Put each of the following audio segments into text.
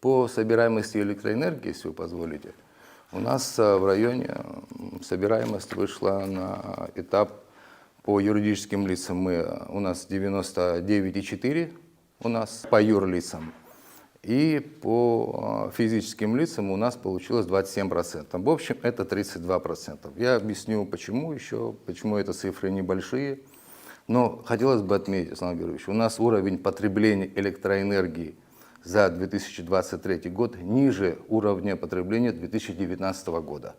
По собираемости электроэнергии, если вы позволите, у нас в районе собираемость вышла на этап по юридическим лицам. У нас 99,4 у нас по юрлицам. И по физическим лицам у нас получилось 27%. В общем, это 32%. Я объясню, почему эти цифры небольшие. Но хотелось бы отметить, Александр Георгиевич, у нас уровень потребления электроэнергии за 2023 год ниже уровня потребления 2019 года.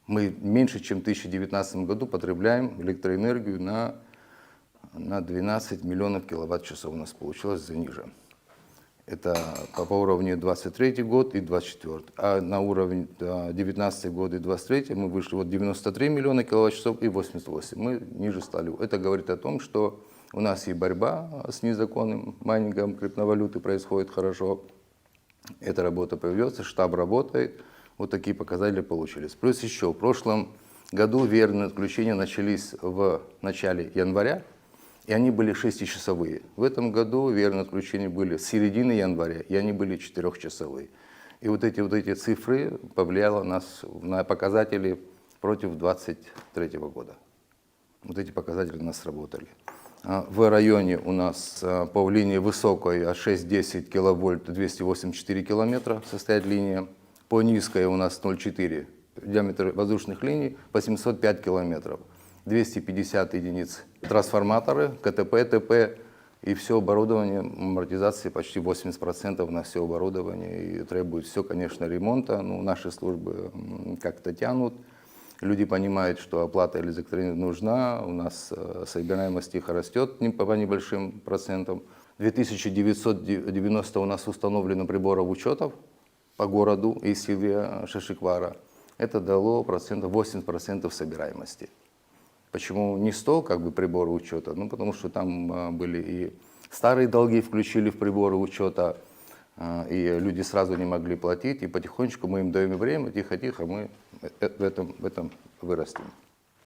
Мы меньше, чем в 2019 году потребляем электроэнергию на 12 миллионов киловатт-часов. У нас получилось ниже. Это по уровню 23 год и 24. А на уровень 19 год и 23 мы вышли вот 93 миллиона киловатт-часов и 88. Мы ниже стали. Это говорит о том, что у нас и борьба с незаконным майнингом криптовалюты происходит хорошо. Эта работа проведется, штаб работает. Вот такие показатели получились. Плюс еще в прошлом году веерные отключения начались в начале января. И они были 6-часовые. В этом году веерные отключения были с середины января, и они были 4-часовые. И вот эти цифры повлияло на показатели против 2023 года. Вот эти показатели у нас сработали. В районе у нас по линии высокой 6-10 киловольт 284 километра состоит линия. По низкой у нас 0,4 диаметр воздушных линий по 705 километров. 250 единиц трансформаторы, КТП, ТП и все оборудование, амортизации почти 80% на все оборудование. И требует все, конечно, ремонта. Ну, наши службы как-то тянут. Люди понимают, что оплата электроэнергии нужна. У нас собираемость их растет по небольшим процентам. 2990 у нас установлено приборов учетов по городу и селе Шишиквара. Это дало 80% собираемости. Почему не 100 приборы учета? Ну, потому что там были и старые долги включили в приборы учета, и люди сразу не могли платить, и потихонечку мы им даем время, тихо-тихо мы в этом вырастем.